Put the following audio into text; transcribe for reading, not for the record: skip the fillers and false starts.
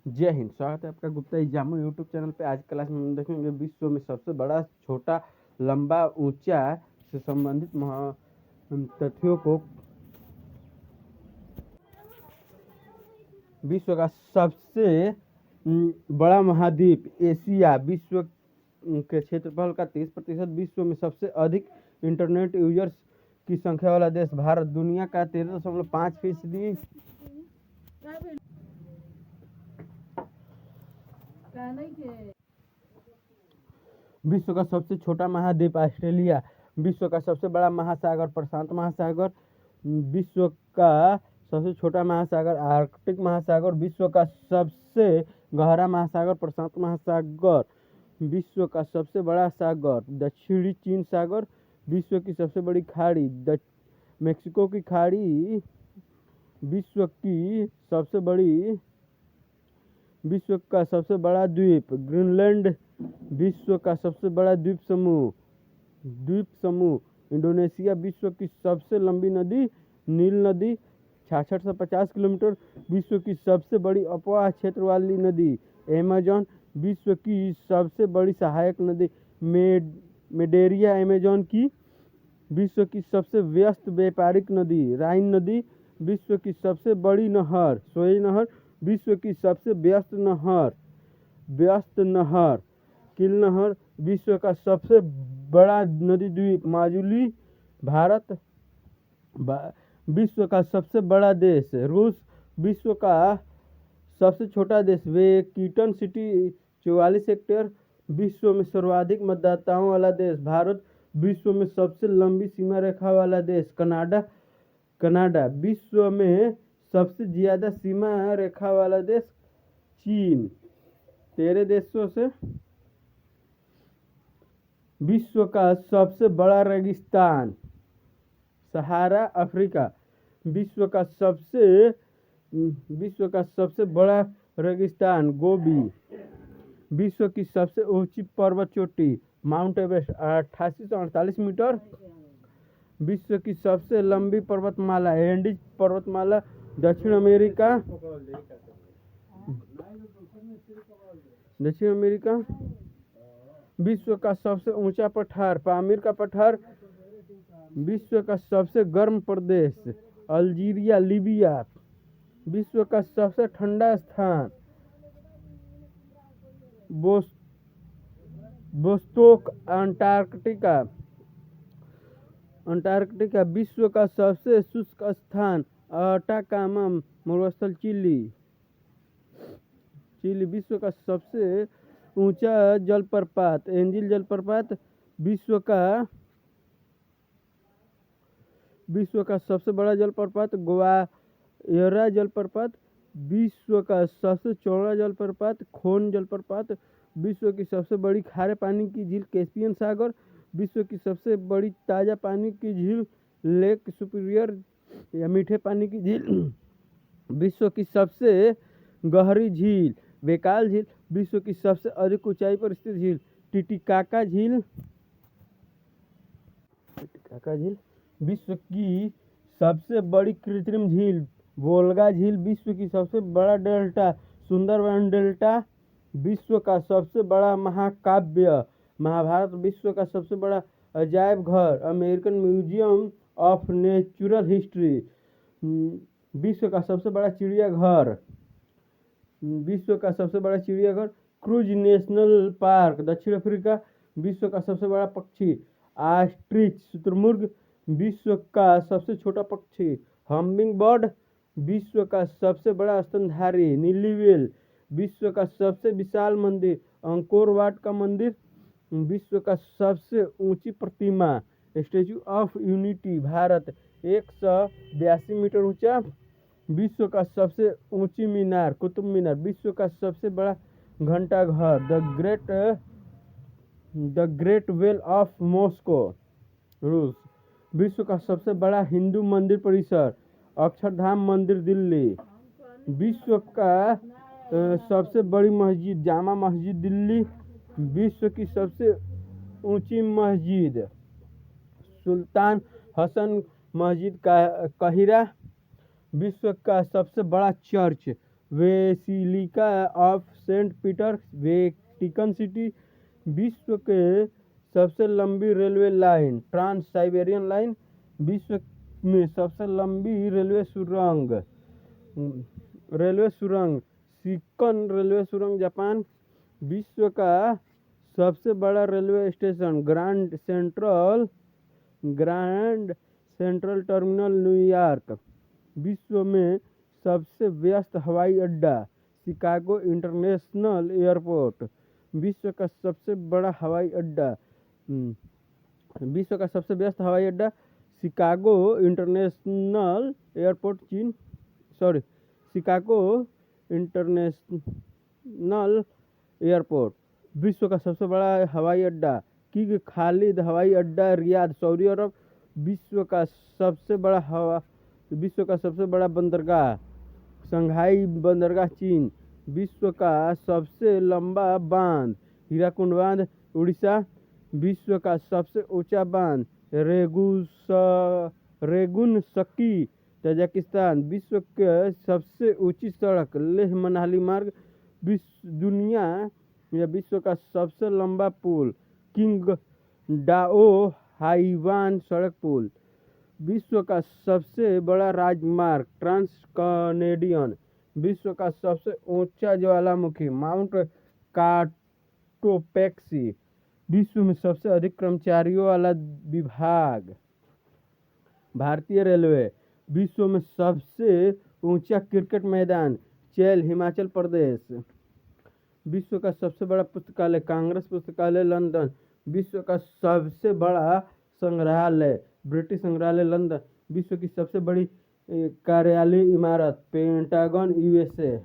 जय हिंद। स्वागत है आपका गुप्ता एग्जामो यूट्यूब चैनल पे। आज क्लास में हम देखेंगे विश्व में सबसे बड़ा, छोटा, लंबा, ऊंचा से संबंधित तथ्यों को। विश्व का सबसे बड़ा महाद्वीप एशिया। विश्व के क्षेत्रफल का 30%। विश्व में सबसे अधिक इंटरनेट यूजर्स की संख्या वाला देश भारत। दुनिया का 13.5%। विश्व का सबसे छोटा महाद्वीप ऑस्ट्रेलिया। विश्व का सबसे बड़ा महासागर प्रशांत महासागर। विश्व का सबसे छोटा महासागर आर्कटिक महासागर। विश्व का सबसे गहरा महासागर प्रशांत महासागर। विश्व का सबसे बड़ा सागर दक्षिणी चीन सागर। विश्व की सबसे बड़ी खाड़ी मेक्सिको की खाड़ी। विश्व का सबसे बड़ा द्वीप ग्रीनलैंड। विश्व का सबसे बड़ा द्वीप समूह इंडोनेशिया। विश्व की सबसे लंबी नदी नील नदी 66 से 50 किलोमीटर। विश्व की सबसे बड़ी अपवाह क्षेत्र वाली नदी अमेजन। विश्व की सबसे बड़ी सहायक नदी मेडेरिया अमेजन की। विश्व की सबसे व्यस्त व्यापारिक नदी राइन नदी। विश्व की सबसे बड़ी नहर सोई नहर। विश्व की सबसे व्यस्त नहर किल नहर। विश्व का सबसे बड़ा नदी द्वीप माजुली भारत। विश्व का सबसे बड़ा देश रूस। विश्व का सबसे छोटा देश वेटिकन सिटी 44 हेक्टेयर। विश्व में सर्वाधिक मतदाताओं वाला देश भारत। विश्व में सबसे लंबी सीमा रेखा वाला देश कनाडा। विश्व में सबसे ज्यादा सीमा रेखा वाला देश चीन। 13 देशों से। विश्व का सबसे बड़ा रेगिस्तान सहारा अफ्रीका। विश्व का सबसे बड़ा रेगिस्तान गोबी। विश्व की सबसे ऊंची पर्वत चोटी माउंट एवरेस्ट 8848 मीटर। विश्व की सबसे लंबी पर्वतमाला एंडीज पर्वतमाला दक्षिण अमेरिका। विश्व का सबसे ऊंचा पठार पामीर का पठार। विश्व का सबसे गर्म प्रदेश अल्जीरिया लीबिया। विश्व का सबसे ठंडा स्थान वोस्तोक अंटार्कटिका। विश्व का सबसे शुष्क स्थान अटाकामा मरुस्थल चिली। विश्व का सबसे ऊंचा जलप्रपात एंजिल जलप्रपात। विश्व का सबसे बड़ा जलप्रपात ग्वायरा जलप्रपात। विश्व का सबसे चौड़ा जलप्रपात खोन जलप्रपात। विश्व की सबसे बड़ी खारे पानी की झील कैस्पियन सागर। विश्व की सबसे बड़ी ताज़ा पानी की झील लेक सुपीरियर या मीठे पानी की झील। विश्व की सबसे गहरी झील बेकाल झील। विश्व की सबसे अधिक ऊंचाई पर स्थित झील टिटिकाका झील। विश्व की सबसे बड़ी कृत्रिम झील वोल्गा झील। विश्व की सबसे बड़ा डेल्टा सुंदरबन डेल्टा। विश्व का सबसे बड़ा महाकाव्य महाभारत। विश्व का सबसे बड़ा अजायब घर American museum of natural history. विश्व का सबसे बड़ा चिड़ियाघर क्रूज नेशनल पार्क दक्षिण अफ्रीका। विश्व का सबसे बड़ा पक्षी ऑस्ट्रिच शुतुरमुर्ग। विश्व का सबसे छोटा पक्षी हमिंग बर्ड। विश्व का सबसे बड़ा स्तनधारी नीली व्हेल। विश्व का सबसे विशाल मंदिर अंकोर वाट का मंदिर। विश्व का सबसे ऊंची प्रतिमा statue of unity Bharat 182 metre ऊंचा। विश्व का सबसे ऊंची मीनार कुतुब मीनार। विश्व का सबसे बड़ा घंटाघर the great bell of Moscow रूस। विश्व का सबसे बड़ा हिंदू मंदिर परिसर अक्षरधाम मंदिर दिल्ली। विश्व का सबसे बड़ी मस्जिद जामा मस्जिद दिल्ली। विश्व की सबसे ऊंची मस्जिद सुल्तान हसन मस्जिद काहिरा। विश्व का सबसे बड़ा church Basilica of Saint Peter Vatican City. विश्व के सबसे लंबी railway line Trans Siberian line. विश्व में सबसे लंबी रेलवे सुरंग सिकन रेलवे सुरंग जापान। विश्व का सबसे बड़ा railway station grand central terminal New York. विश्व में सबसे व्यस्त हवाई अड्डा शिकागो इंटरनेशनल एयरपोर्ट। विश्व का सबसे बड़ा हवाई अड्डा विश्व का सबसे व्यस्त हवाई अड्डा शिकागो इंटरनेशनल एयरपोर्ट चीन सॉरी शिकागो इंटरनेशनल एयरपोर्ट। विश्व का सबसे बड़ा हवाई अड्डा किंग खालिद हवाई अड्डा रियाद सऊदी अरब। विश्व का सबसे बड़ा बंदरगाह शंघाई बंदरगाह चीन। विश्व का सबसे लंबा बांध हीराकुंड बांध उड़ीसा। विश्व का सबसे ऊंचा बांध रेगुन सकी तजाकिस्तान। विश्व के सबसे ऊंची सड़क लेह मनाली मार्ग। विश्व का सबसे लंबा पुल किंग डाओ हाईवान सड़क पुल। विश्व का सबसे बड़ा राजमार्ग ट्रांस कैनेडियन। विश्व का सबसे ऊंचा ज्वालामुखी माउंट काटोपैक्सी। विश्व में सबसे अधिक कर्मचारियों वाला विभाग भारतीय रेलवे। विश्व में सबसे ऊंचा क्रिकेट मैदान चैल हिमाचल प्रदेश। विश्व का सबसे बड़ा पुस्तकालय कांग्रेस पुस्तकालय लंदन। विश्व का सबसे बड़ा संग्रहालय ब्रिटिश संग्रहालय लंदन। विश्व की सबसे बड़ी कार्यालय इमारत पेंटागन यूएसए।